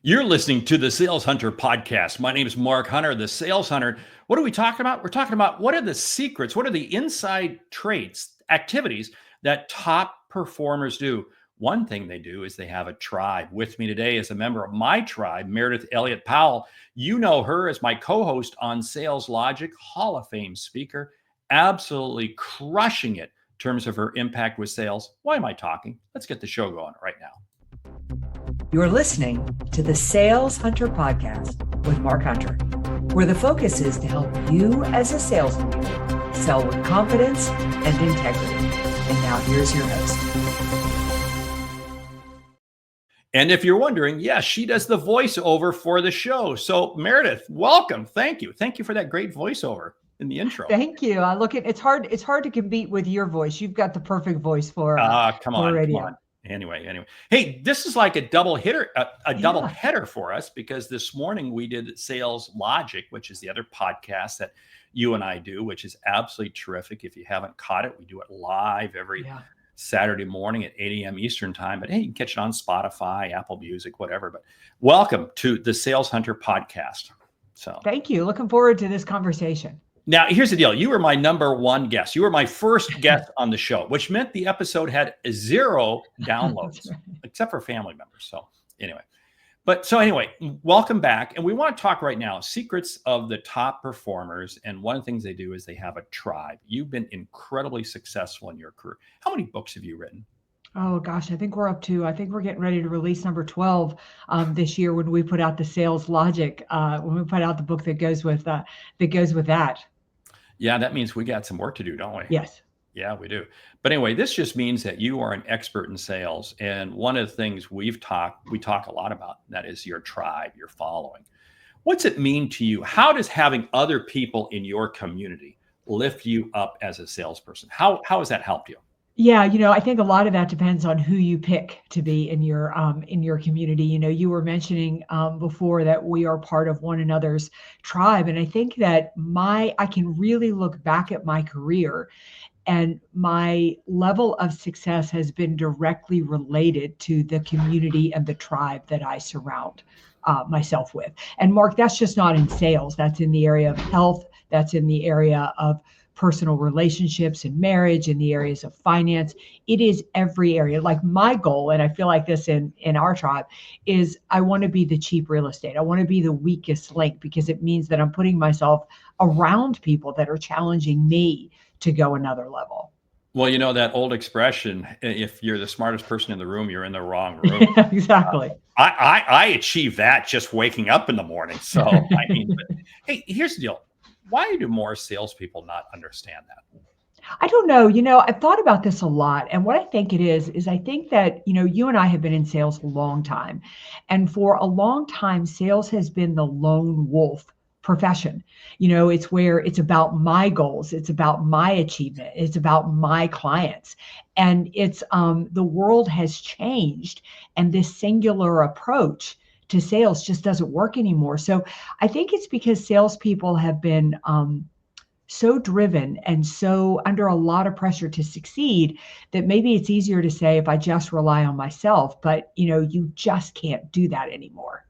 You're listening to the Sales Hunter podcast. My name is Mark Hunter, the Sales Hunter. What are we talking about? We're talking about what are the secrets, what are the inside traits, activities that top performers do. One thing they do is they have a tribe. With me today is a member of my tribe, Meredith Elliott Powell. You know her as my co-host on Sales Logic, Hall of Fame speaker, absolutely crushing it in terms of her impact with sales. Why am I talking? Let's get the show going right now. You're listening to the Sales Hunter podcast with Mark Hunter, where the focus is to help you as a sales leader sell with confidence and integrity. And now here's your host. And if you're wondering, yes, she does the voiceover for the show. So Meredith, welcome. Thank you. Thank you for that great voiceover in the intro. Thank you. It's hard to compete with your voice. You've got the perfect voice for come on. Anyway. Hey, this is like a double hitter, double header for us, because this morning we did Sales Logic, which is the other podcast that you and I do, which is absolutely terrific. If you haven't caught it, we do it live every Saturday morning at 8 a.m. Eastern time. But hey, you can catch it on Spotify, Apple Music, whatever. But welcome to the Sales Hunter podcast. So thank you. Looking forward to this conversation. Now, here's the deal. You were my number one guest. You were my first guest on the show, which meant the episode had 0 downloads, except for family members. So anyway, welcome back. And we want to talk right now, secrets of the top performers. And one of the things they do is they have a tribe. You've been incredibly successful in your career. How many books have you written? Oh gosh, I think we're getting ready to release number 12 this year when we put out the Sales Logic, when we put out the book that goes with that. Yeah, that means we got some work to do, don't we? Yes. Yeah, we do. But anyway, this just means that you are an expert in sales. And one of the things we talk a lot about, that is your tribe, your following. What's it mean to you? How does having other people in your community lift you up as a salesperson? How has that helped you? Yeah, I think a lot of that depends on who you pick to be in your community. You were mentioning before that we are part of one another's tribe, and I think that I can really look back at my career, and my level of success has been directly related to the community and the tribe that I surround myself with. And Mark, that's just not in sales. That's in the area of health. That's in the area of personal relationships and marriage, in the areas of finance. It is every area. Like my goal, and I feel like this in our tribe, is I want to be the cheap real estate. I want to be the weakest link, because it means that I'm putting myself around people that are challenging me to go another level. Well, that old expression, if you're the smartest person in the room, you're in the wrong room. Exactly. I achieve that just waking up in the morning. So, hey, here's the deal. Why do more salespeople not understand that? I don't know. I've thought about this a lot. And what I think it is I think that, you and I have been in sales a long time. And for a long time, sales has been the lone wolf profession. It's where it's about my goals. It's about my achievement. It's about my clients. And it's the world has changed. And this singular approach to sales just doesn't work anymore. So I think it's because salespeople have been so driven and so under a lot of pressure to succeed that maybe it's easier to say, if I just rely on myself, but you just can't do that anymore.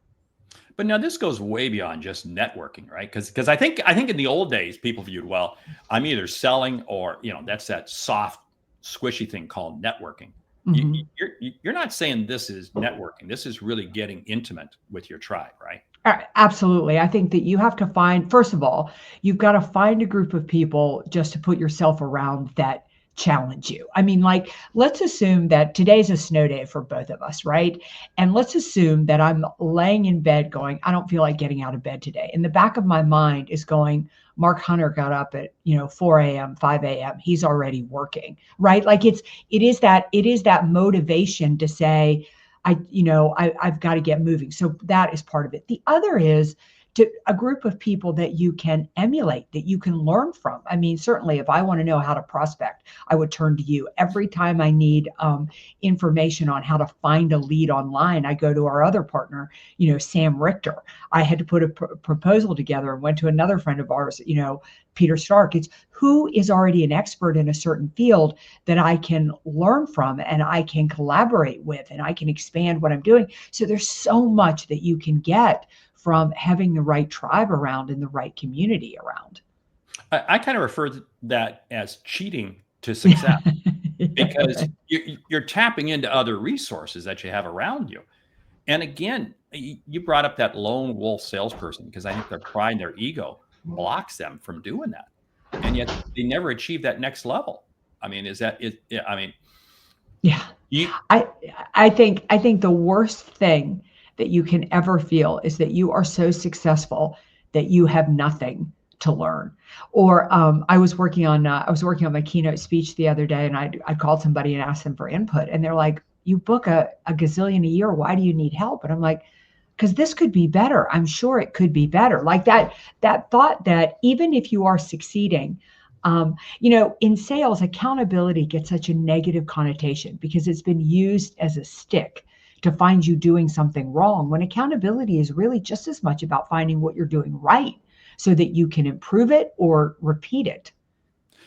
But now this goes way beyond just networking, right? Because I think in the old days, people viewed, well, I'm either selling or, that's that soft, squishy thing called networking. Mm-hmm. You're not saying this is networking. This is really getting intimate with your tribe, right? Absolutely. I think that you have to find, first of all, you've got to find a group of people just to put yourself around that challenge you. Let's assume that today's a snow day for both of us, right? And let's assume that I'm laying in bed going, I don't feel like getting out of bed today. In the back of my mind is going, Mark Hunter got up at 4 a.m., 5 a.m. He's already working, right? It is that motivation to say, I've got to get moving. So that is part of it. The other is to a group of people that you can emulate, that you can learn from. I mean, certainly if I want to know how to prospect, I would turn to you. Every time I need information on how to find a lead online, I go to our other partner, Sam Richter. I had to put a proposal together and went to another friend of ours, Peter Stark. It's who is already an expert in a certain field that I can learn from and I can collaborate with and I can expand what I'm doing. So there's so much that you can get from having the right tribe around and the right community around. I kind of refer to that as cheating to success Yeah, because right. you're tapping into other resources that you have around you. And again, you brought up that lone wolf salesperson because I think their pride and their ego blocks them from doing that. And yet they never achieve that next level. I mean, is that it? I mean, Yeah. you, I I think the worst thing that you can ever feel is that you are so successful that you have nothing to learn. Or I was working on my keynote speech the other day, and I called somebody and asked them for input, and they're like, "You book a gazillion a year. Why do you need help?" And I'm like, "Because this could be better. I'm sure it could be better." Like that thought that even if you are succeeding, in sales, accountability gets such a negative connotation because it's been used as a stick to find you doing something wrong, when accountability is really just as much about finding what you're doing right so that you can improve it or repeat it.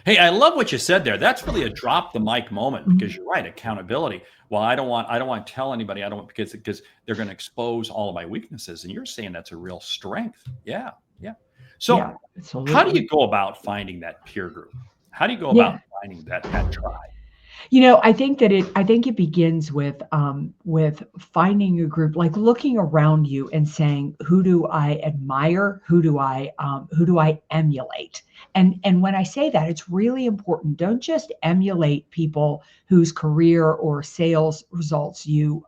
hey, I love what you said there. That's really a drop the mic moment because Mhm. you're right. Accountability. Well, I don't want to tell anybody. I don't want because they're going to expose all of my weaknesses. And you're saying that's a real strength. Yeah, yeah. So Yeah, how do absolutely. you go about finding that peer group? How do you go about Yeah. finding that tribe? I think it begins with finding a group, like looking around you and saying, who do I admire? Who do I emulate? And when I say that, it's really important. Don't just emulate people whose career or sales results you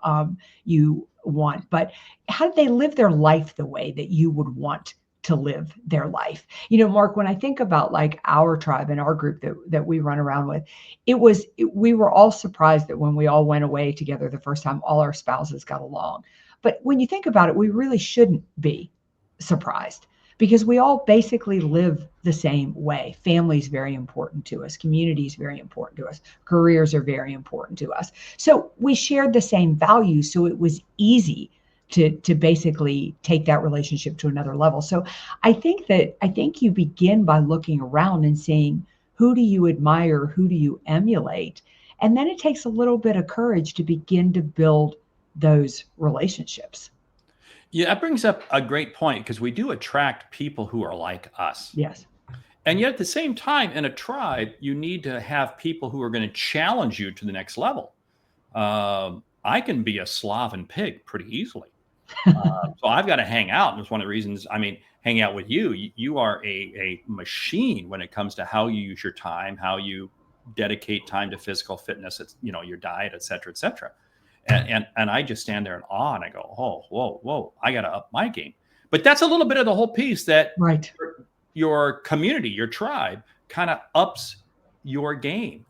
want, but how do they live their life the way that you would want to live their life? Mark, when I think about like our tribe and our group that we run around with, we were all surprised that when we all went away together the first time, all our spouses got along. But when you think about it, we really shouldn't be surprised because we all basically live the same way. Family is very important to us. Community is very important to us. Careers are very important to us. So we shared the same values. So it was easy to basically take that relationship to another level. So I think you begin by looking around and seeing, who do you admire? Who do you emulate? And then it takes a little bit of courage to begin to build those relationships. Yeah, that brings up a great point because we do attract people who are like us. Yes. And yet at the same time, in a tribe, you need to have people who are going to challenge you to the next level. I can be a sloven pig pretty easily. So I've got to hang out. And it's one of the reasons, I mean, hang out with you. You are a machine when it comes to how you use your time, how you dedicate time to physical fitness, it's, your diet, et cetera, et cetera. And I just stand there in awe and I go, oh, whoa, whoa, I got to up my game. But that's a little bit of the whole piece that Right. your community, your tribe kind of ups your game.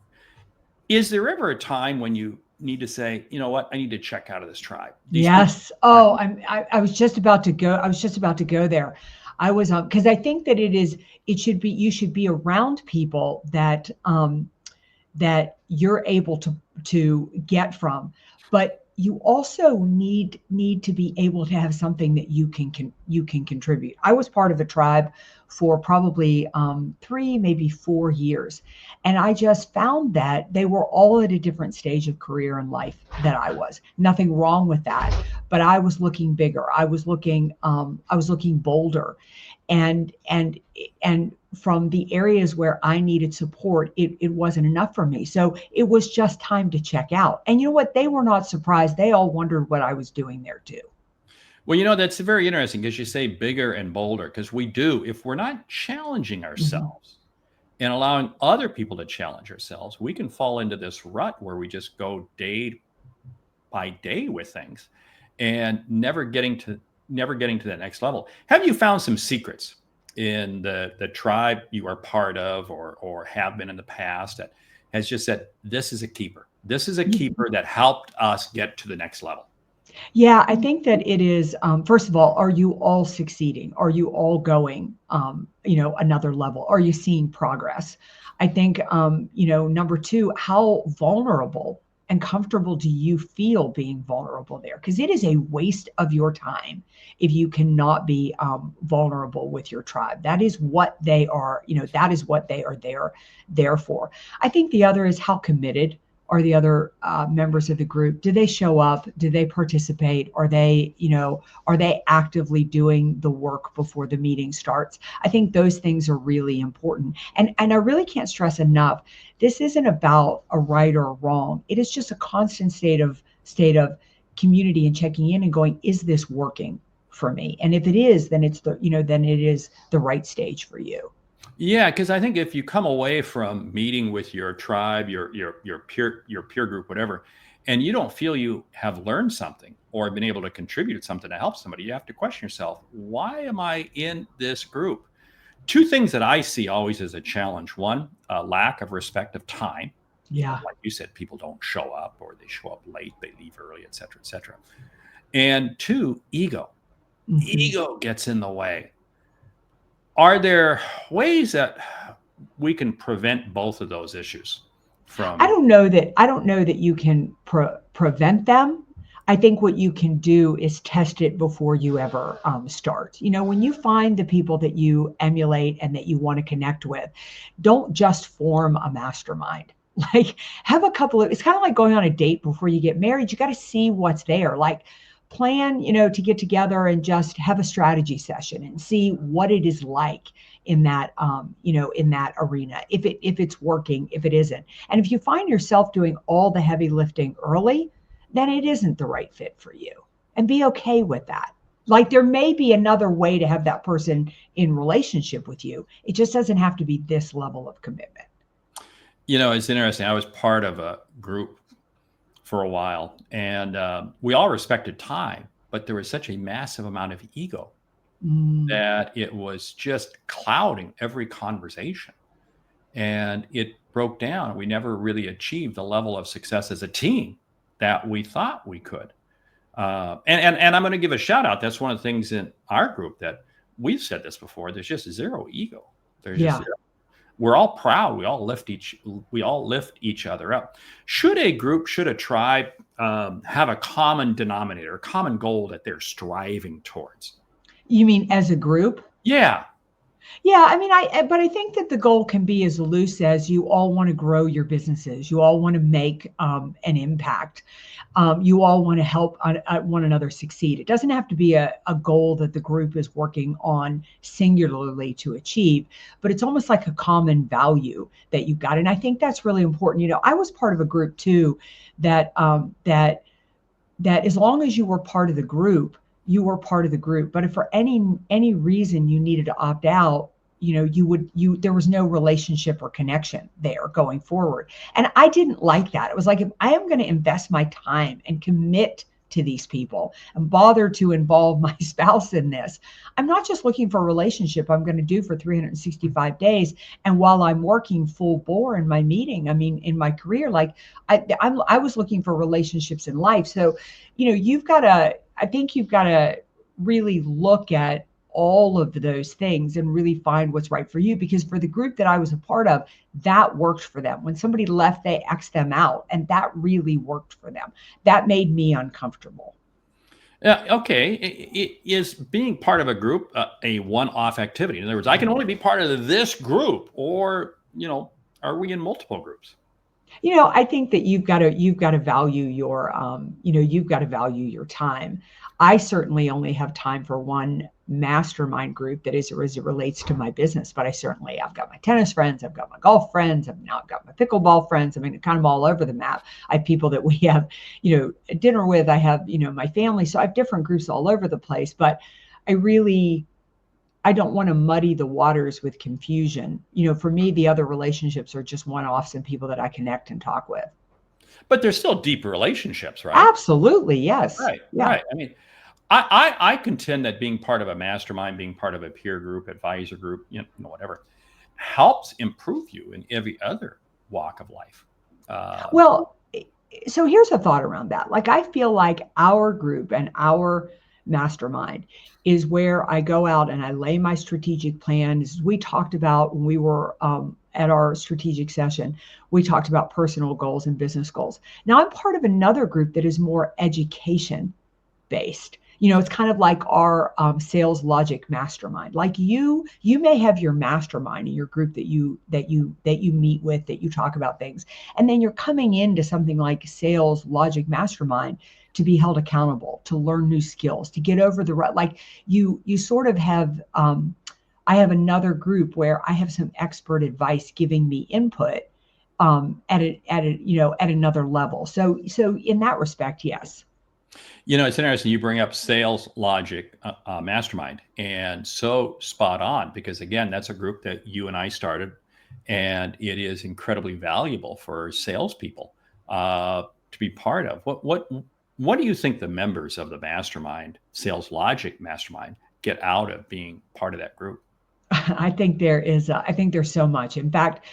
Is there ever a time when you need to say, you know what, I need to check out of this tribe? These people Yes. aren't. Oh, I was just about to go. I was just about to go there. I was because I think that it should be, you should be around people that you're able to get from, but you also need to be able to have something that you can contribute. I was part of a tribe for probably 3, maybe 4 years, and I just found that they were all at a different stage of career and life that I was. Nothing wrong with that, but I was looking bigger. I was looking bolder, and from the areas where I needed support, it wasn't enough for me. So it was just time to check out. And you know what? They were not surprised. They all wondered what I was doing there too. Well, that's very interesting because you say bigger and bolder because we do. If we're not challenging Mhm. ourselves and allowing other people to challenge ourselves, we can fall into this rut where we just go day by day with things and never getting to that next level. Have you found some secrets in the tribe you are part of or have been in the past that has just said this is a keeper? This is a keeper that helped us get to the next level. Yeah, I think that it is, first of all, are you all succeeding? Are you all going, another level? Are you seeing progress? I think, number two, how vulnerable and comfortable do you feel being vulnerable there? Because it is a waste of your time if you cannot be vulnerable with your tribe. That is what they are, that is what they are there for. I think the other is how committed are the other members of the group. Do they show up? Do they participate? Are they actively doing the work before the meeting starts? I think those things are really important. And I really can't stress enough, this isn't about a right or a wrong. It is just a constant state of community and checking in and going, is this working for me? And if it is, then then it is the right stage for you. Yeah, because I think if you come away from meeting with your tribe, your peer group, whatever, and you don't feel you have learned something or been able to contribute something to help somebody, you have to question yourself, why am I in this group? Two things that I see always as a challenge. One, a lack of respect of time. Yeah. Like you said, people don't show up or they show up late, they leave early, et cetera, et cetera. And two, ego. Mhm. Ego gets in the way. Are there ways that we can prevent both of those issues I from? don't know that you can prevent them. I think what you can do is test it before you ever start. When you find the people that you emulate and that you want to connect with, don't just form a mastermind. Like, have a couple of, it's kind of like going on a date before you get married. You got to see what's there. Like, plan, to get together and just have a strategy session and see what it is like in that arena, if it's working, if it isn't. And if you find yourself doing all the heavy lifting early, then it isn't the right fit for you. And be okay with that. Like, there may be another way to have that person in relationship with you. It just doesn't have to be this level of commitment. It's interesting. I was part of a group for a while, and we all respected time, but there was such a massive amount of ego Mm, that it was just clouding every conversation. And it broke down. We never really achieved the level of success as a team that we thought we could. And I'm going to give a shout out. That's one of the things in our group that we've said this before. There's just zero ego. There's just yeah. zero. We're all proud. We all lift each other up. Should a tribe have a common denominator, a common goal that they're striving towards? You mean as a group? Yeah. Yeah, I mean, but I think that the goal can be as loose as you all want to grow your businesses. You all want to make an impact. You all want to help one another succeed. It doesn't have to be a goal that the group is working on singularly to achieve, but it's almost like a common value that you've got. And I think that's really important. I was part of a group too that as long as you were part of the group, you were part of the group. But if for any reason you needed to opt out, there was no relationship or connection there going forward. And I didn't like that. It was like, if I am going to invest my time and commit to these people and bother to involve my spouse in this, I'm not just looking for a relationship I'm going to do for 365 days. And while I'm working full bore in my meeting, I mean, in my career, like I was looking for relationships in life. So, I think you've got to really look at all of those things and really find what's right for you. Because for the group that I was a part of, that worked for them. When somebody left, they X'd them out, and that really worked for them. That made me uncomfortable. Yeah. Okay. Is being part of a group a one-off activity? In other words, I can only be part of this group, or are we in multiple groups? I think that you've got to value your time. I certainly only have time for one mastermind group that is as it relates to my business, but I've got my tennis friends, I've got my golf friends, I've got my pickleball friends. I mean, kind of all over the map. I have people that we have, dinner with. I have, my family. So I have different groups all over the place, but I really I don't want to muddy the waters with confusion. For me, the other relationships are just one-offs and people that I connect and talk with. But there's still deep relationships, right? Absolutely. Yes. Right. Yeah. Right. I mean, I contend that being part of a mastermind, being part of a peer group, advisor group, whatever, helps improve you in every other walk of life. Uh, Well, so here's a thought around that. Like, I feel like our group and our mastermind is where I go out and I lay my strategic plan. As we talked about when we were at our strategic session, we talked about personal goals and business goals. Now I'm part of another group that is more education based. It's kind of like our sales logic mastermind. Like, you may have your mastermind in your group that you meet with, that you talk about things, and then you're coming into something like sales logic mastermind to be held accountable, to learn new skills, to get over the rut. Like, you sort of have. I have another group where I have some expert advice giving me input at another level. So in that respect, yes. It's interesting you bring up sales logic mastermind, and so spot on, because again, that's a group that you and I started, and it is incredibly valuable for salespeople to be part of. What do you think the members of the mastermind, sales logic mastermind, get out of being part of that group? I think I think there's so much. In fact,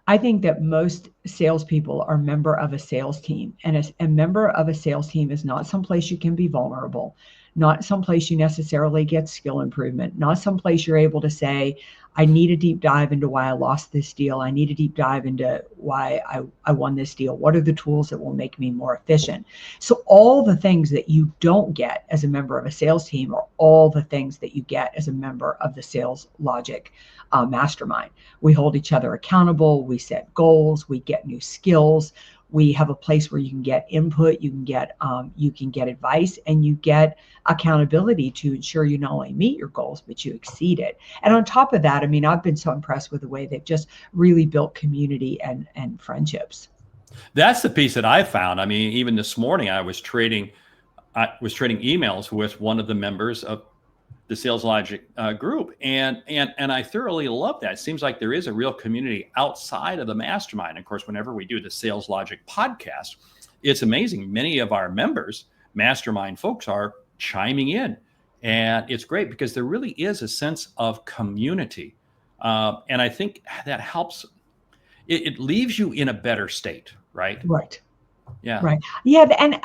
I think that most salespeople are a member of a sales team, and a member of a sales team is not someplace you can be vulnerable, not someplace you necessarily get skill improvement, not someplace you're able to say, I need a deep dive into why I lost this deal. I need a deep dive into why I won this deal. What are the tools that will make me more efficient? So all the things that you don't get as a member of a sales team are all the things that you get as a member of the sales logic mastermind. We hold each other accountable. We set goals. We get new skills. We have a place where you can get input, you can get advice, and you get accountability to ensure you not only meet your goals, but you exceed it. And on top of that, I mean, I've been so impressed with the way they've just really built community and friendships. That's the piece that I found. I mean, even this morning, I was trading emails with one of the members of the Sales Logic group, and I thoroughly love that. It seems like there is a real community outside of the mastermind. Of course, whenever we do the Sales Logic podcast, it's amazing. Many of our members, mastermind folks, are chiming in, and it's great because there really is a sense of community, and I think that helps. It leaves you in a better state, right? Right. Yeah. Right. Yeah. And,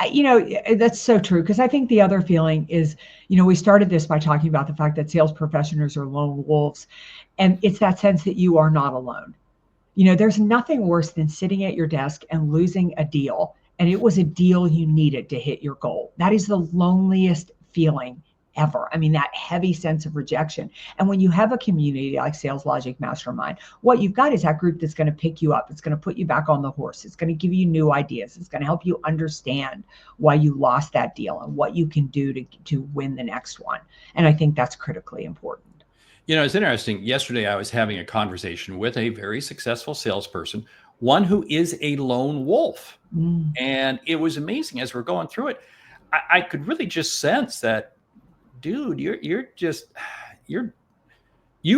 that's so true. Because I think the other feeling is, we started this by talking about the fact that sales professionals are lone wolves. And it's that sense that you are not alone. There's nothing worse than sitting at your desk and losing a deal. And it was a deal you needed to hit your goal. That is the loneliest feeling ever. I mean, that heavy sense of rejection. And when you have a community like Sales Logic Mastermind, what you've got is that group that's going to pick you up. It's going to put you back on the horse. It's going to give you new ideas. It's going to help you understand why you lost that deal and what you can do to win the next one. And I think that's critically important. It's interesting. Yesterday, I was having a conversation with a very successful salesperson, one who is a lone wolf. Mm. And it was amazing as we're going through it. I could really just sense that, dude, you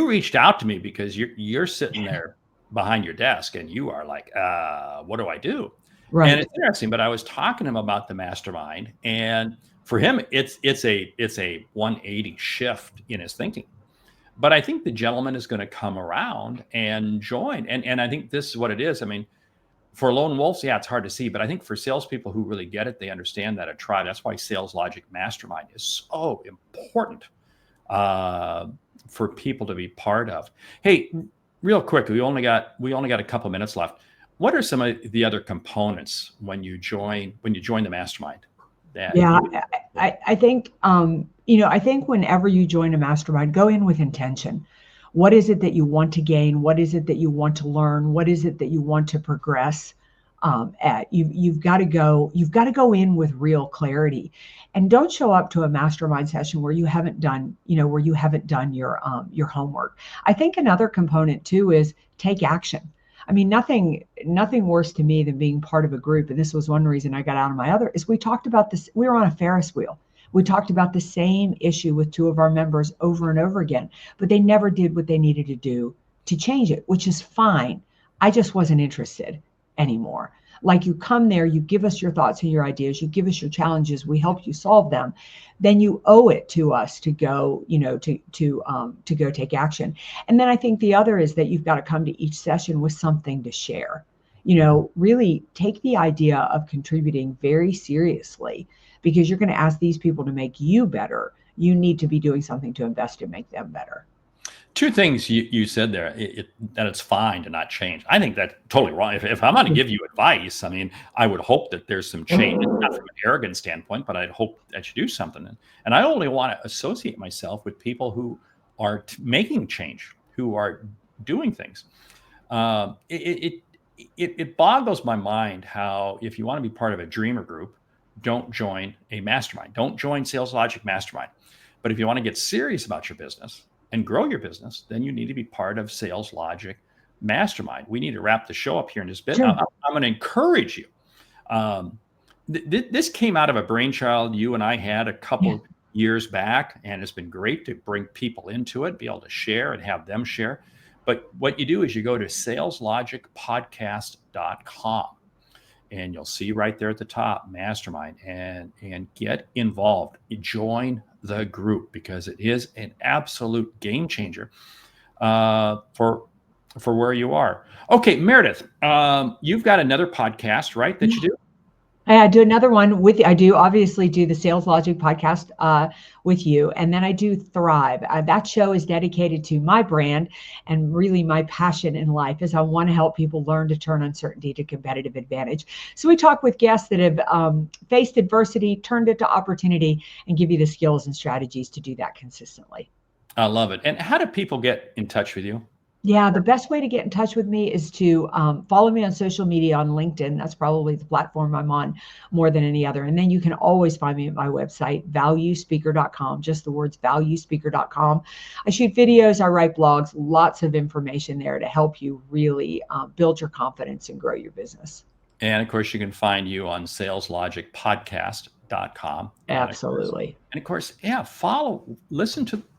reached out to me because you're sitting there behind your desk and you are like, what do I do? Right. And it's interesting, but I was talking to him about the mastermind, and for him, it's a 180 shift in his thinking. But I think the gentleman is going to come around and join. And I think this is what it is. I mean, for lone wolves, yeah, it's hard to see. But I think for salespeople who really get it, they understand that a tribe. That's why Sales Logic Mastermind is so important for people to be part of. Hey, real quick, we only got a couple minutes left. What are some of the other components when you join the mastermind? Yeah, I think I think whenever you join a mastermind, go in with intention. What is it that you want to gain? What is it that you want to learn? What is it that you want to progress at? You've got to go in with real clarity, and don't show up to a mastermind session where you haven't done your homework. I think another component too is take action. I mean, nothing worse to me than being part of a group. And this was one reason I got out of my other, is we talked about this. We were on a Ferris wheel. We talked about the same issue with two of our members over and over again, but they never did what they needed to do to change it, which is fine. I just wasn't interested anymore. Like, you come there, you give us your thoughts and your ideas, you give us your challenges, we help you solve them. Then you owe it to us to go, to go take action. And then I think the other is that you've got to come to each session with something to share. really take the idea of contributing very seriously, because you're going to ask these people to make you better. You need to be doing something to invest to make them better. Two things you said there, that it's fine to not change. I think that's totally wrong. If I'm going to give you advice, I mean, I would hope that there's some change, not from an arrogant standpoint, but I'd hope that you do something. And I only want to associate myself with people who are making change, who are doing things. It boggles my mind how, if you want to be part of a dreamer group, don't join a mastermind. Don't join Sales Logic Mastermind. But if you want to get serious about your business and grow your business, then you need to be part of Sales Logic Mastermind. We need to wrap the show up here in just a bit. Sure. I'm going to encourage you. This came out of a brainchild you and I had a couple years back, and it's been great to bring people into it, be able to share and have them share. But what you do is you go to saleslogicpodcast.com, and you'll see right there at the top, Mastermind, and get involved. Join the group, because it is an absolute game changer for where you are. Okay, Meredith, you've got another podcast, right, that you do? I do another one I do obviously do the Sales Logic podcast with you. And then I do Thrive. That show is dedicated to my brand and really my passion in life, is I want to help people learn to turn uncertainty to competitive advantage. So we talk with guests that have faced adversity, turned it to opportunity, and give you the skills and strategies to do that consistently. I love it. And how do people get in touch with you? Yeah, the best way to get in touch with me is to follow me on social media, on LinkedIn. That's probably the platform I'm on more than any other. And then you can always find me at my website, valuespeaker.com, just the words valuespeaker.com. I shoot videos, I write blogs, lots of information there to help you really build your confidence and grow your business. And of course, you can find you on saleslogicpodcast.com. Absolutely. And of course,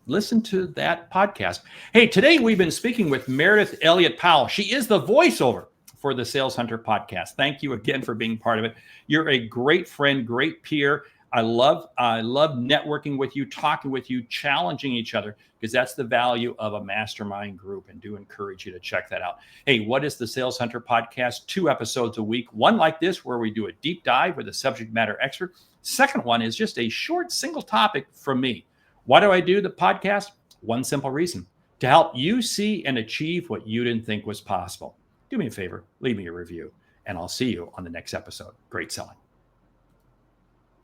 listen to that podcast. Hey, today we've been speaking with Meredith Elliott Powell. She is the voiceover for the Sales Hunter podcast. Thank you again for being part of it. You're a great friend, great peer. I love networking with you, talking with you, challenging each other, because that's the value of a mastermind group, and do encourage you to check that out. Hey, what is the Sales Hunter podcast? 2 episodes a week. One like this, where we do a deep dive with a subject matter expert. Second one is just a short single topic from me. Why do I do the podcast? One simple reason: to help you see and achieve what you didn't think was possible. Do me a favor, leave me a review, and I'll see you on the next episode. Great selling.